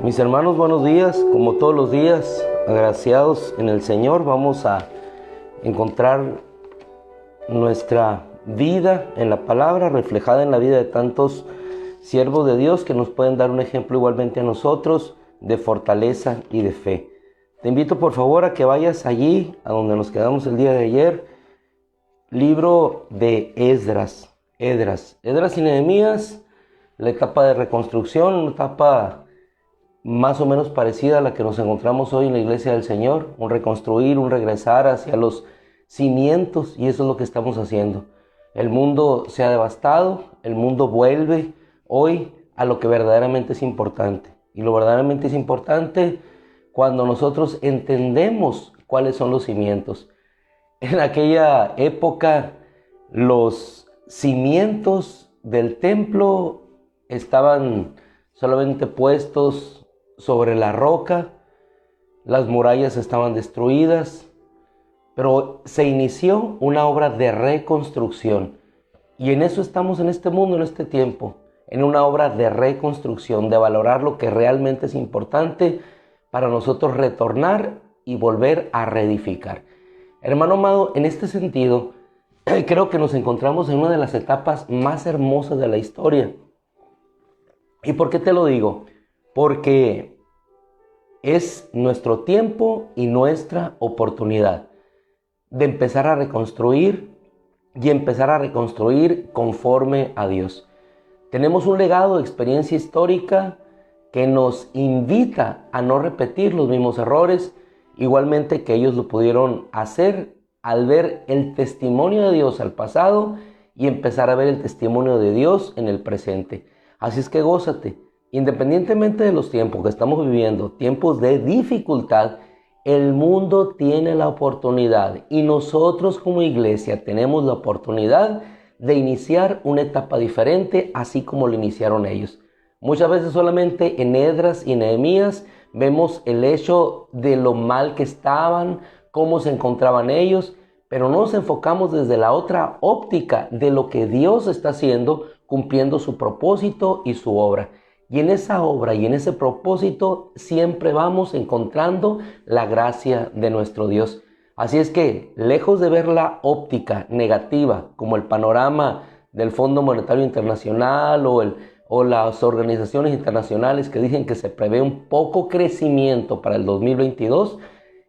Mis hermanos, buenos días. Como todos los días, agraciados en el Señor, vamos a encontrar nuestra vida en la palabra, reflejada en la vida de tantos siervos de Dios que nos pueden dar un ejemplo igualmente a nosotros de fortaleza y de fe. Te invito por favor a que vayas allí, a donde nos quedamos el día de ayer, libro de Esdras y Nehemías, la etapa de reconstrucción, una etapa más o menos parecida a la que nos encontramos hoy en la iglesia del Señor, un reconstruir, un regresar hacia los cimientos, y eso es lo que estamos haciendo. El mundo se ha devastado, el mundo vuelve hoy a lo que verdaderamente es importante, y lo verdaderamente es importante cuando nosotros entendemos cuáles son los cimientos. En aquella época los cimientos del templo estaban solamente puestos sobre la roca, las murallas estaban destruidas, pero se inició una obra de reconstrucción. Y en eso estamos en este mundo, en este tiempo, en una obra de reconstrucción, de valorar lo que realmente es importante para nosotros retornar y volver a reedificar. Hermano amado, en este sentido, creo que nos encontramos en una de las etapas más hermosas de la historia. ¿Y por qué te lo digo? Porque es nuestro tiempo y nuestra oportunidad de empezar a reconstruir y empezar a reconstruir conforme a Dios. Tenemos un legado de experiencia histórica que nos invita a no repetir los mismos errores, igualmente que ellos lo pudieron hacer al ver el testimonio de Dios al pasado y empezar a ver el testimonio de Dios en el presente. Así es que gózate. Independientemente de los tiempos que estamos viviendo, tiempos de dificultad, el mundo tiene la oportunidad y nosotros como iglesia tenemos la oportunidad de iniciar una etapa diferente, así como lo iniciaron ellos. Muchas veces solamente en Esdras y Nehemías vemos el hecho de lo mal que estaban, cómo se encontraban ellos, pero no nos enfocamos desde la otra óptica de lo que Dios está haciendo, cumpliendo su propósito y su obra. Y en esa obra y en ese propósito siempre vamos encontrando la gracia de nuestro Dios. Así es que, lejos de ver la óptica negativa, como el panorama del Fondo Monetario Internacional o las organizaciones internacionales que dicen que se prevé un poco crecimiento para el 2022,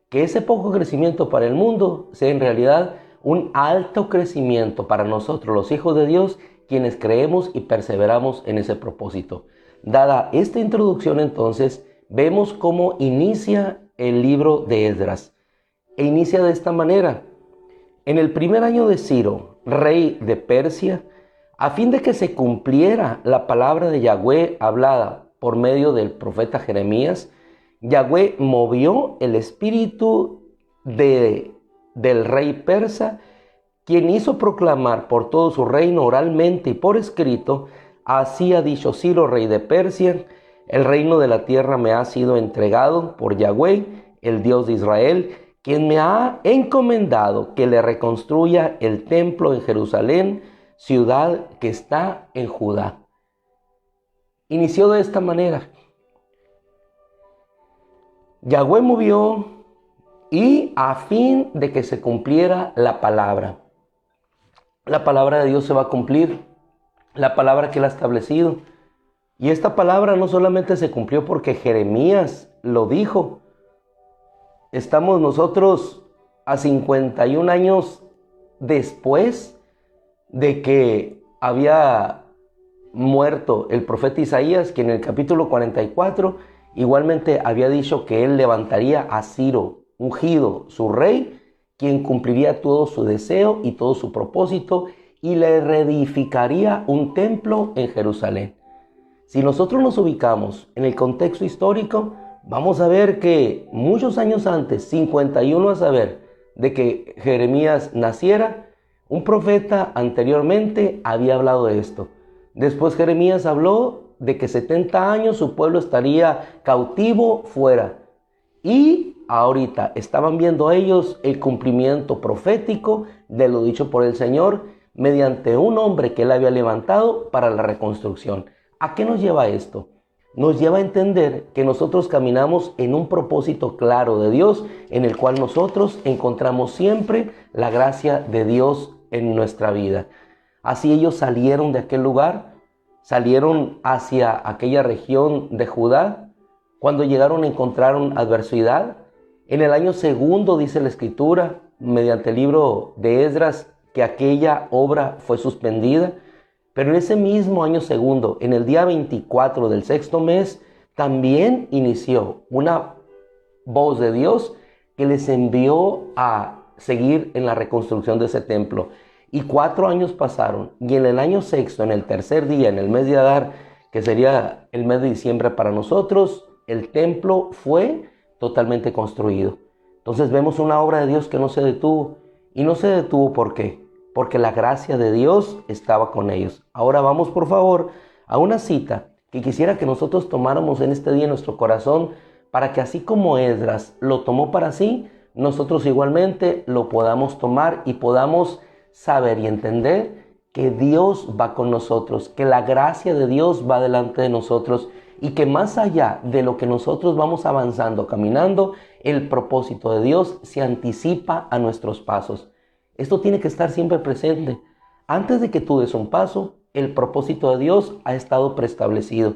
que ese poco crecimiento para el mundo sea en realidad un alto crecimiento para nosotros, los hijos de Dios, quienes creemos y perseveramos en ese propósito. Dada esta introducción, entonces, vemos cómo inicia el libro de Esdras. E inicia de esta manera. En el primer año de Ciro, rey de Persia, a fin de que se cumpliera la palabra de Yahweh hablada por medio del profeta Jeremías, Yahweh movió el espíritu del rey persa, quien hizo proclamar por todo su reino oralmente y por escrito: así ha dicho Ciro, rey de Persia: el reino de la tierra me ha sido entregado por Yahweh, el Dios de Israel, quien me ha encomendado que le reconstruya el templo en Jerusalén, ciudad que está en Judá. Inició de esta manera. Yahweh movió y a fin de que se cumpliera la palabra. La palabra de Dios se va a cumplir, la palabra que Él ha establecido. Y esta palabra no solamente se cumplió porque Jeremías lo dijo. Estamos nosotros a 51 años después de que había muerto el profeta Isaías, quien en el capítulo 44 igualmente había dicho que él levantaría a Ciro, ungido, su rey, quien cumpliría todo su deseo y todo su propósito y le reedificaría un templo en Jerusalén. Si nosotros nos ubicamos en el contexto histórico, vamos a ver que muchos años antes, 51 a saber, de que Jeremías naciera, un profeta anteriormente había hablado de esto. Después Jeremías habló de que 70 años su pueblo estaría cautivo fuera. Y ahorita estaban viendo ellos el cumplimiento profético de lo dicho por el Señor mediante un hombre que él había levantado para la reconstrucción. ¿A qué nos lleva esto? Nos lleva a entender que nosotros caminamos en un propósito claro de Dios, en el cual nosotros encontramos siempre la gracia de Dios en nuestra vida. Así ellos salieron de aquel lugar, salieron hacia aquella región de Judá. Cuando llegaron encontraron adversidad. En el año segundo, dice la Escritura, mediante el libro de Esdras, que aquella obra fue suspendida. Pero en ese mismo año segundo, en el día 24 del sexto mes, también inició una voz de Dios que les envió a seguir en la reconstrucción de ese templo. Y 4 años pasaron, y en el año sexto, en el tercer día, en el mes de Adar, que sería el mes de diciembre para nosotros, el templo fue totalmente construido. Entonces vemos una obra de Dios que no se detuvo. Y no se detuvo, ¿por qué? Porque la gracia de Dios estaba con ellos. Ahora vamos, por favor, a una cita que quisiera que nosotros tomáramos en este día en nuestro corazón, para que así como Esdras lo tomó para sí, nosotros igualmente lo podamos tomar y podamos saber y entender que Dios va con nosotros, que la gracia de Dios va delante de nosotros y que más allá de lo que nosotros vamos avanzando, caminando, el propósito de Dios se anticipa a nuestros pasos. Esto tiene que estar siempre presente. Antes de que tú des un paso, el propósito de Dios ha estado preestablecido.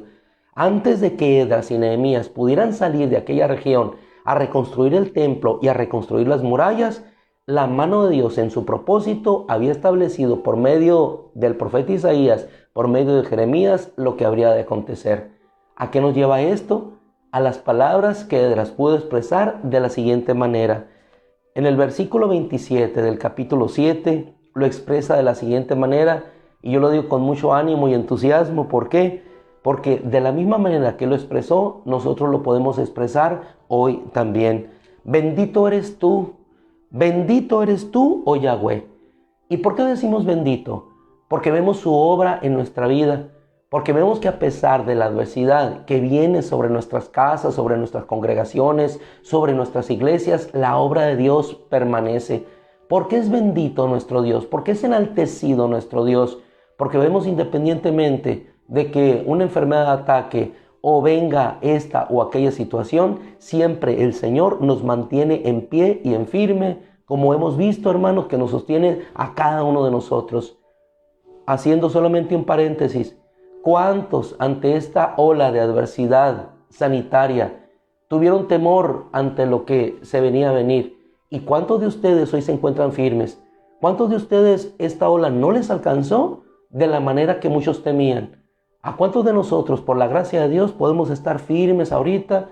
Antes de que Esdras y Nehemías pudieran salir de aquella región a reconstruir el templo y a reconstruir las murallas, la mano de Dios en su propósito había establecido por medio del profeta Isaías, por medio de Jeremías, lo que habría de acontecer. ¿A qué nos lleva esto? A las palabras que Esdras pudo expresar de la siguiente manera. En el versículo 27 del capítulo 7 lo expresa de la siguiente manera, y yo lo digo con mucho ánimo y entusiasmo. ¿Por qué? Porque de la misma manera que lo expresó, nosotros lo podemos expresar hoy también. Bendito eres tú, oh Yahweh. ¿Y por qué decimos bendito? Porque vemos su obra en nuestra vida. Porque vemos que a pesar de la adversidad que viene sobre nuestras casas, sobre nuestras congregaciones, sobre nuestras iglesias, la obra de Dios permanece. ¿Por qué es bendito nuestro Dios? ¿Por qué es enaltecido nuestro Dios? Porque vemos independientemente de que una enfermedad ataque o venga esta o aquella situación, siempre el Señor nos mantiene en pie y en firme, como hemos visto, hermanos, que nos sostiene a cada uno de nosotros. Haciendo solamente un paréntesis, ¿cuántos ante esta ola de adversidad sanitaria tuvieron temor ante lo que se venía a venir? ¿Y cuántos de ustedes hoy se encuentran firmes? ¿Cuántos de ustedes esta ola no les alcanzó de la manera que muchos temían? ¿A cuántos de nosotros, por la gracia de Dios, podemos estar firmes ahorita,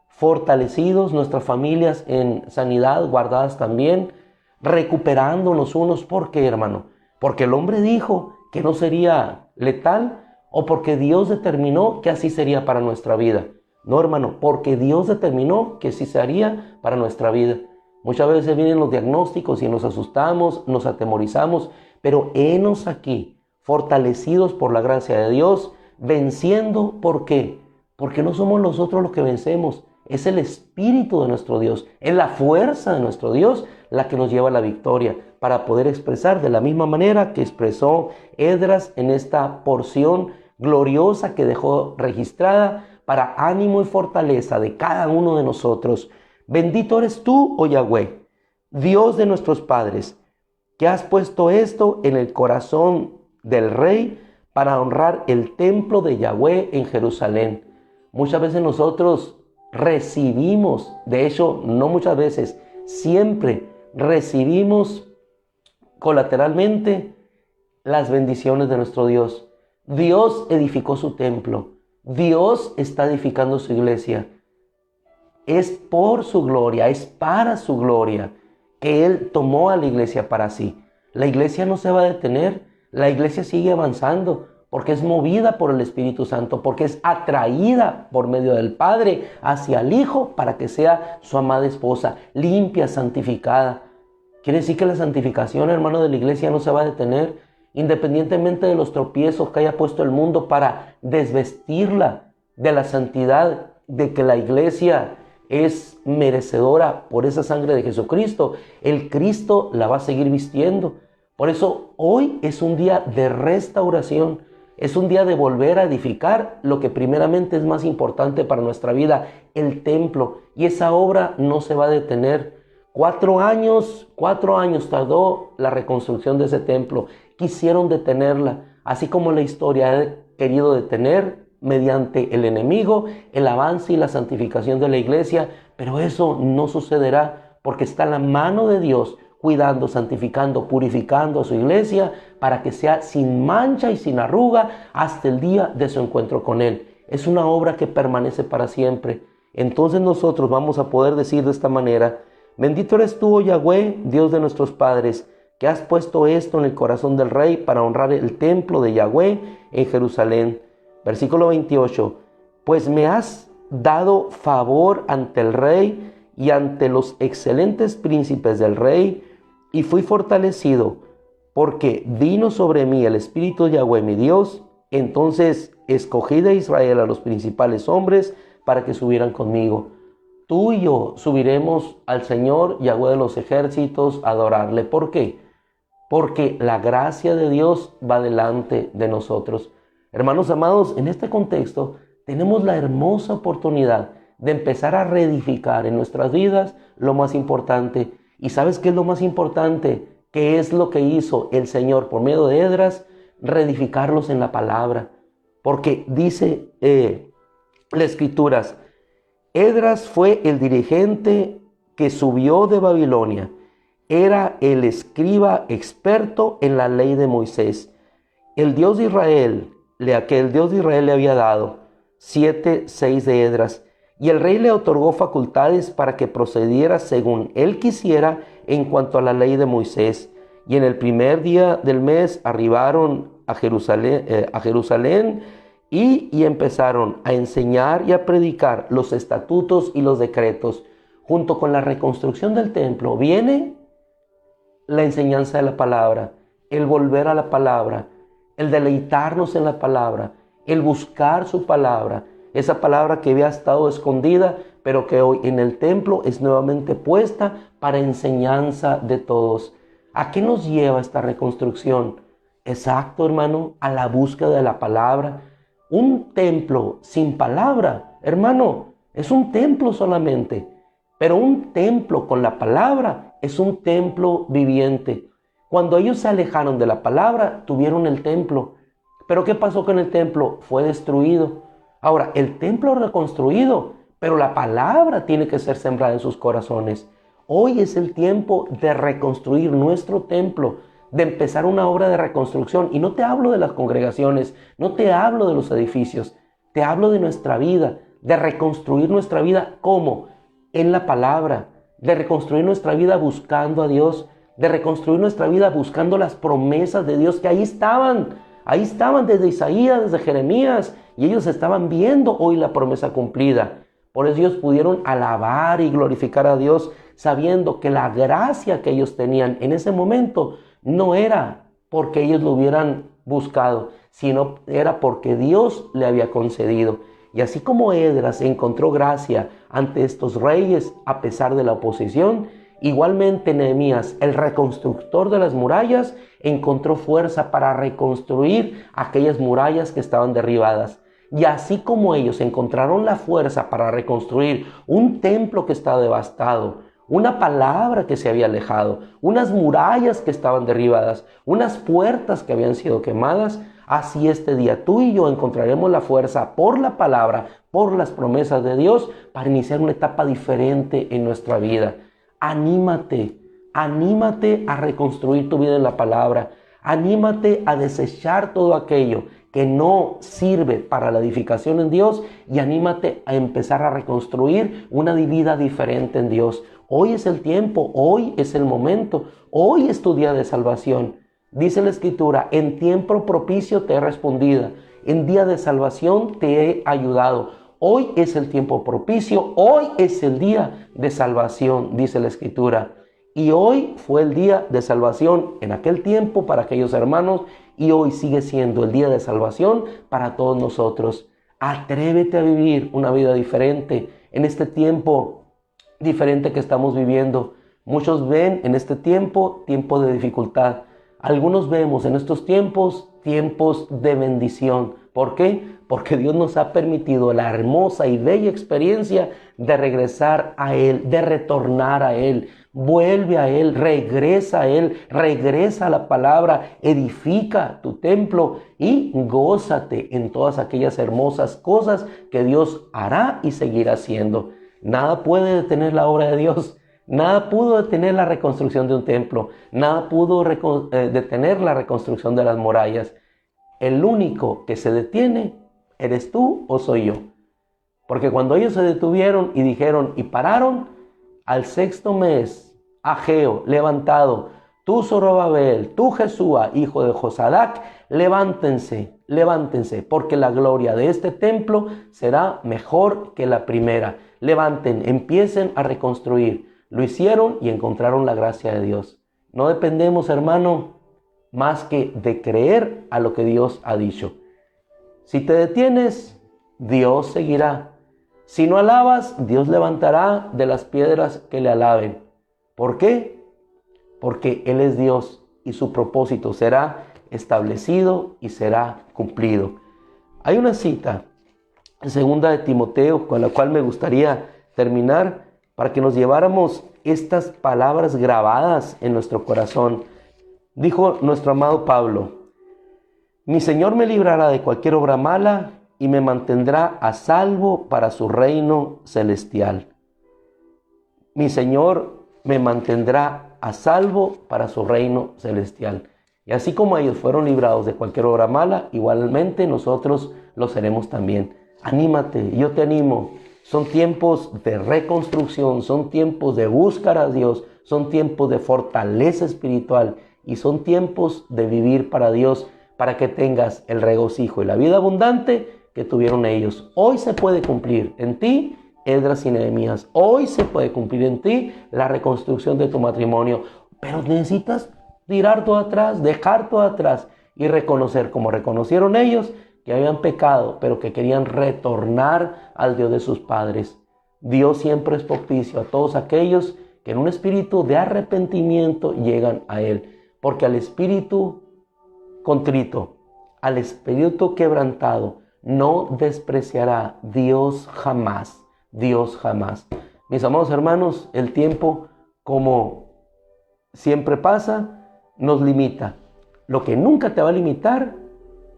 fortalecidos, nuestras familias en sanidad, guardadas también, recuperándonos unos? ¿Por qué, hermano? Porque el hombre dijo que no sería letal, o porque Dios determinó que así sería para nuestra vida. No, hermano, porque Dios determinó que así sería para nuestra vida. Muchas veces vienen los diagnósticos y nos asustamos, nos atemorizamos, pero henos aquí, fortalecidos por la gracia de Dios, venciendo. ¿Por qué? Porque no somos nosotros los que vencemos, es el Espíritu de nuestro Dios, es la fuerza de nuestro Dios la que nos lleva a la victoria, para poder expresar de la misma manera que expresó Esdras en esta porción gloriosa que dejó registrada para ánimo y fortaleza de cada uno de nosotros. Bendito eres tú, oh Yahweh, Dios de nuestros padres, que has puesto esto en el corazón del rey para honrar el templo de Yahweh en Jerusalén. Muchas veces nosotros recibimos, de hecho no muchas veces, siempre recibimos colateralmente las bendiciones de nuestro Dios. Dios edificó su templo. Dios está edificando su iglesia. Es por su gloria, es para su gloria. que Él tomó a la iglesia para sí. La iglesia no se va a detener, la iglesia sigue avanzando porque es movida por el Espíritu Santo, porque es atraída por medio del Padre hacia el Hijo para que sea su amada esposa, limpia, santificada. Quiere decir que la santificación, hermano, de la iglesia no se va a detener, independientemente de los tropiezos que haya puesto el mundo para desvestirla de la santidad, de que la iglesia es merecedora por esa sangre de Jesucristo. El Cristo la va a seguir vistiendo. Por eso hoy es un día de restauración, es un día de volver a edificar lo que primeramente es más importante para nuestra vida, el templo. Y esa obra no se va a detener. 4 años tardó la reconstrucción de ese templo. Quisieron detenerla, así como la historia ha querido detener mediante el enemigo el avance y la santificación de la iglesia, pero eso no sucederá porque está la mano de Dios cuidando, santificando, purificando a su iglesia para que sea sin mancha y sin arruga hasta el día de su encuentro con Él. Es una obra que permanece para siempre. Entonces nosotros vamos a poder decir de esta manera: bendito eres tú, oh Yahweh, Dios de nuestros padres, que has puesto esto en el corazón del rey para honrar el templo de Yahweh en Jerusalén. Versículo 28, pues me has dado favor ante el rey y ante los excelentes príncipes del rey, y fui fortalecido, porque vino sobre mí el Espíritu de Yahweh mi Dios. Entonces escogí de Israel a los principales hombres para que subieran conmigo. Tú y yo subiremos al Señor Yahweh de los ejércitos a adorarle. ¿Por qué? Porque la gracia de Dios va delante de nosotros. Hermanos amados, en este contexto tenemos la hermosa oportunidad de empezar a reedificar en nuestras vidas lo más importante. ¿Y sabes qué es lo más importante? ¿Qué es lo que hizo el Señor por medio de Esdras? Reedificarlos en la palabra. Porque dice las Escrituras, Esdras fue el dirigente que subió de Babilonia. Era el escriba experto en la ley de Moisés. El Dios de Israel, que el Dios de Israel le había dado 7:6 de Esdras, y el rey le otorgó facultades para que procediera según él quisiera en cuanto a la ley de Moisés. Y en el primer día del mes arribaron a Jerusalén y empezaron a enseñar y a predicar los estatutos y los decretos. Junto con la reconstrucción del templo viene la enseñanza de la palabra, el volver a la palabra, el deleitarnos en la palabra, el buscar su palabra, esa palabra que había estado escondida, pero que hoy en el templo es nuevamente puesta para enseñanza de todos. ¿A qué nos lleva esta reconstrucción? Exacto, hermano, a la búsqueda de la palabra. Un templo sin palabra, hermano, es un templo solamente, pero un templo con la palabra es un templo viviente. Cuando ellos se alejaron de la palabra, tuvieron el templo. Pero ¿qué pasó con el templo? Fue destruido. Ahora, el templo reconstruido, pero la palabra tiene que ser sembrada en sus corazones. Hoy es el tiempo de reconstruir nuestro templo, de empezar una obra de reconstrucción. Y no te hablo de las congregaciones, no te hablo de los edificios, te hablo de nuestra vida, de reconstruir nuestra vida. ¿Cómo? En la palabra, de reconstruir nuestra vida buscando a Dios, de reconstruir nuestra vida buscando las promesas de Dios que ahí estaban desde Isaías, desde Jeremías, y ellos estaban viendo hoy la promesa cumplida. Por eso ellos pudieron alabar y glorificar a Dios, sabiendo que la gracia que ellos tenían en ese momento no era porque ellos lo hubieran buscado, sino era porque Dios le había concedido. Y así como Esdras encontró gracia ante estos reyes a pesar de la oposición, igualmente Nehemías, el reconstructor de las murallas, encontró fuerza para reconstruir aquellas murallas que estaban derribadas. Y así como ellos encontraron la fuerza para reconstruir un templo que estaba devastado, una palabra que se había alejado, unas murallas que estaban derribadas, unas puertas que habían sido quemadas, así este día tú y yo encontraremos la fuerza por la palabra, por las promesas de Dios, para iniciar una etapa diferente en nuestra vida. Anímate a reconstruir tu vida en la palabra. Anímate a desechar todo aquello que no sirve para la edificación en Dios y anímate a empezar a reconstruir una vida diferente en Dios, Hoy es el tiempo, hoy es el momento, hoy es tu día de salvación. Dice la Escritura, en tiempo propicio te he respondido, en día de salvación te he ayudado. Hoy es el tiempo propicio, hoy es el día de salvación, dice la Escritura. Y hoy fue el día de salvación en aquel tiempo para aquellos hermanos y hoy sigue siendo el día de salvación para todos nosotros. Atrévete a vivir una vida diferente en este tiempo diferente que estamos viviendo. Muchos ven en este tiempo de dificultad. Algunos vemos en estos tiempos de bendición. ¿Por qué? Porque Dios nos ha permitido la hermosa y bella experiencia de regresar a Él, de retornar a Él. Vuelve a Él, regresa a Él, regresa a la palabra, edifica tu templo y gózate en todas aquellas hermosas cosas que Dios hará y seguirá haciendo. Nada puede detener la obra de Dios. Nada pudo detener la reconstrucción de un templo. Nada pudo detener la reconstrucción de las murallas. El único que se detiene, ¿eres tú o soy yo? Porque cuando ellos se detuvieron y dijeron y pararon, al sexto mes, Ageo, levantado, tú Zorobabel, tú Jesúa, hijo de Josadac, levántense, porque la gloria de este templo será mejor que la primera. Levanten, empiecen a reconstruir. Lo hicieron y encontraron la gracia de Dios. No dependemos, hermano, más que de creer a lo que Dios ha dicho. Si te detienes, Dios seguirá. Si no alabas, Dios levantará de las piedras que le alaben. ¿Por qué? Porque Él es Dios y su propósito será establecido y será cumplido. Hay una cita en 2 de Timoteo con la cual me gustaría terminar para que nos lleváramos estas palabras grabadas en nuestro corazón. Dijo nuestro amado Pablo: mi Señor me librará de cualquier obra mala y me mantendrá a salvo para su reino celestial. Mi Señor me mantendrá a salvo para su reino celestial. Y así como ellos fueron librados de cualquier obra mala, igualmente nosotros lo seremos también. Anímate, yo te animo. Son tiempos de reconstrucción, son tiempos de buscar a Dios, son tiempos de fortaleza espiritual y son tiempos de vivir para Dios, para que tengas el regocijo y la vida abundante que tuvieron ellos. Hoy se puede cumplir en ti, Esdras y Nehemías. Hoy se puede cumplir en ti la reconstrucción de tu matrimonio, pero necesitas tirar todo atrás, dejar todo atrás y reconocer, como reconocieron ellos, que habían pecado, pero que querían retornar al Dios de sus padres. Dios siempre es propicio a todos aquellos que en un espíritu de arrepentimiento llegan a Él, porque al espíritu contrito, al espíritu quebrantado, no despreciará Dios jamás. Dios jamás. Mis amados hermanos, el tiempo, como siempre pasa, nos limita. Lo que nunca te va a limitar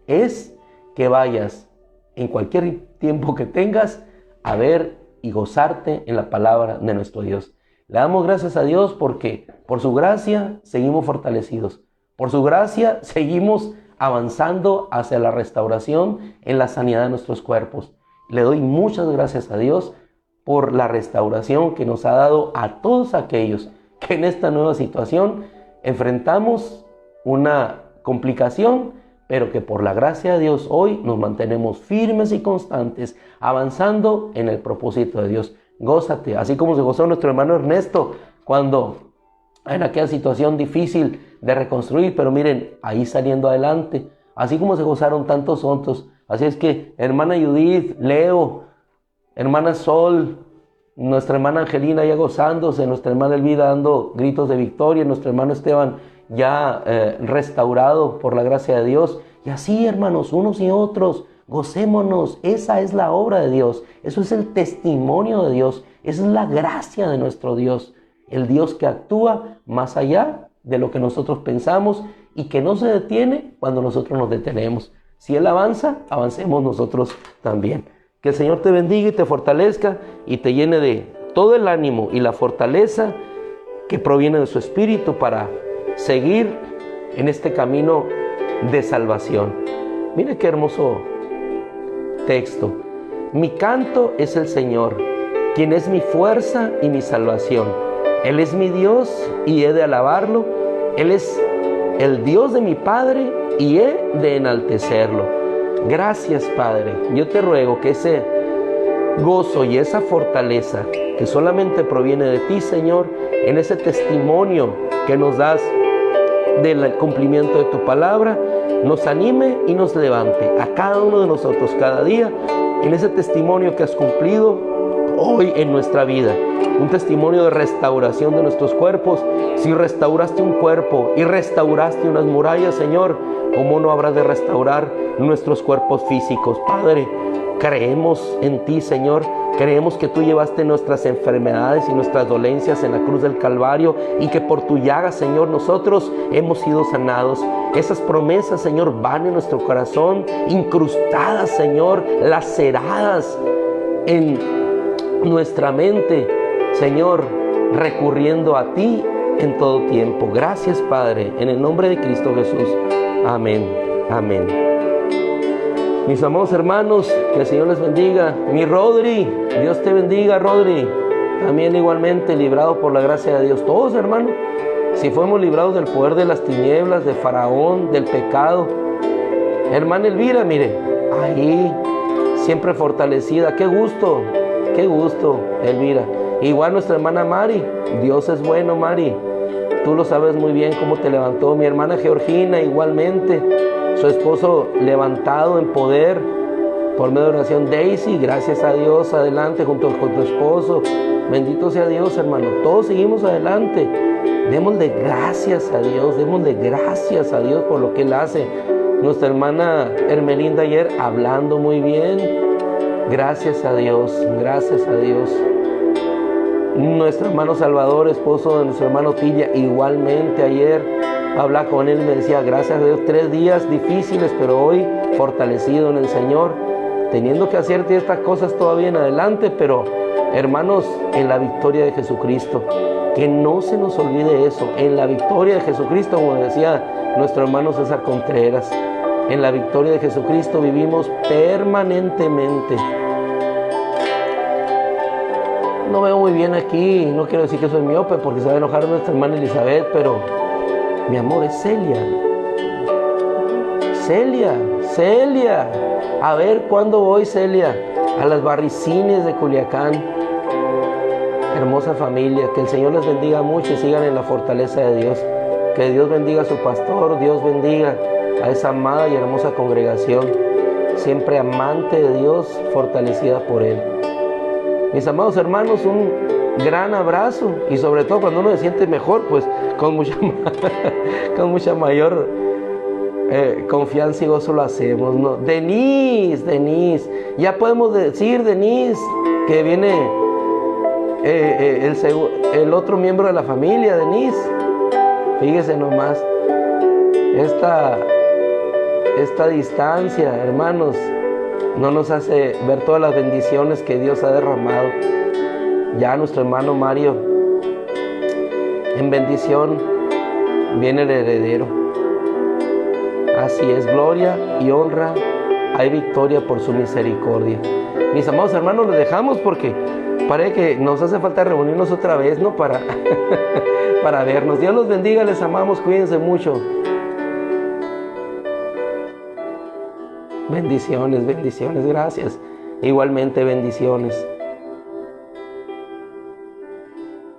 es que vayas en cualquier tiempo que tengas a ver y gozarte en la palabra de nuestro Dios. Le damos gracias a Dios porque por su gracia seguimos fortalecidos. Por su gracia seguimos avanzando hacia la restauración en la sanidad de nuestros cuerpos. Le doy muchas gracias a Dios por la restauración que nos ha dado a todos aquellos que en esta nueva situación enfrentamos una complicación, pero que por la gracia de Dios hoy nos mantenemos firmes y constantes, avanzando en el propósito de Dios. Gózate, así como se gozó nuestro hermano Ernesto cuando en aquella situación difícil de reconstruir, pero miren, ahí saliendo adelante, así como se gozaron tantos otros. Así es que, hermana Judith, Leo, hermana Sol, nuestra hermana Angelina ya gozándose, nuestra hermana Elvira dando gritos de victoria, nuestro hermano Esteban ya restaurado por la gracia de Dios. Y así, hermanos, unos y otros, gocémonos. Esa es la obra de Dios, eso es el testimonio de Dios, esa es la gracia de nuestro Dios, el Dios que actúa más allá de lo que nosotros pensamos y que no se detiene cuando nosotros nos detenemos. Si Él avanza, avancemos nosotros también. Que el Señor te bendiga y te fortalezca y te llene de todo el ánimo y la fortaleza que proviene de su Espíritu para seguir en este camino de salvación. Mire qué hermoso texto. Mi canto es el Señor, quien es mi fuerza y mi salvación. Él es mi Dios y he de alabarlo. Él es el Dios de mi Padre y he de enaltecerlo. Gracias, Padre. Yo te ruego que ese gozo y esa fortaleza que solamente proviene de ti, Señor, en ese testimonio que nos das del cumplimiento de tu palabra, nos anime y nos levante a cada uno de nosotros cada día en ese testimonio que has cumplido hoy en nuestra vida. Un testimonio de restauración de nuestros cuerpos. Si restauraste un cuerpo y restauraste unas murallas, Señor, ¿cómo no habrás de restaurar nuestros cuerpos físicos? Padre, creemos en ti, Señor. Creemos que tú llevaste nuestras enfermedades y nuestras dolencias en la cruz del Calvario y que por tu llaga, Señor, nosotros hemos sido sanados. Esas promesas, Señor, van en nuestro corazón, incrustadas, Señor, laceradas en nuestra mente, Señor, recurriendo a ti en todo tiempo. Gracias, Padre, en el nombre de Cristo Jesús. Amén. Amén. Mis amados hermanos, que el Señor les bendiga. Mi Rodri, Dios te bendiga, Rodri. También igualmente librado por la gracia de Dios. Todos, hermanos, si fuimos librados del poder de las tinieblas, de Faraón, del pecado. Hermana Elvira, mire, ahí, siempre fortalecida. Qué gusto, Elvira. Igual nuestra hermana Mari. Dios es bueno, Mari. Tú lo sabes muy bien cómo te levantó. Mi hermana Georgina, igualmente. Su esposo levantado en poder por medio de oración. Daisy, gracias a Dios, adelante junto con tu esposo. Bendito sea Dios, hermano. Todos seguimos adelante. Démosle gracias a Dios, démosle gracias a Dios por lo que Él hace. Nuestra hermana Hermelinda ayer hablando muy bien. Gracias a Dios, gracias a Dios. Nuestro hermano Salvador, esposo de nuestro hermano Tilla, igualmente ayer hablaba con él y me decía, gracias a Dios, 3 días difíciles, pero hoy fortalecido en el Señor, teniendo que hacer estas cosas todavía en adelante, pero hermanos, en la victoria de Jesucristo, que no se nos olvide eso, en la victoria de Jesucristo, como decía nuestro hermano César Contreras, en la victoria de Jesucristo vivimos permanentemente. No veo muy bien aquí, no quiero decir que soy miope porque se va a enojar nuestra hermana Elizabeth, pero mi amor es Celia. Celia. A ver cuándo voy, Celia, a las Barricines de Culiacán. Hermosa familia, que el Señor les bendiga mucho y sigan en la fortaleza de Dios. Que Dios bendiga a su pastor, Dios bendiga a esa amada y hermosa congregación, siempre amante de Dios, fortalecida por Él. Mis amados hermanos, un gran abrazo y sobre todo cuando uno se siente mejor, pues con mucha mayor confianza y gozo lo hacemos, ¿no? Denise, ya podemos decir, Denise, que viene el otro miembro de la familia, Denise. Fíjese nomás, esta distancia, hermanos, no nos hace ver todas las bendiciones que Dios ha derramado. Ya nuestro hermano Mario, en bendición, viene el heredero. Así es, gloria y honra, hay victoria por su misericordia. Mis amados hermanos, los dejamos porque parece que nos hace falta reunirnos otra vez, ¿no? Para vernos. Dios los bendiga, les amamos, cuídense mucho. Bendiciones, gracias. Igualmente bendiciones.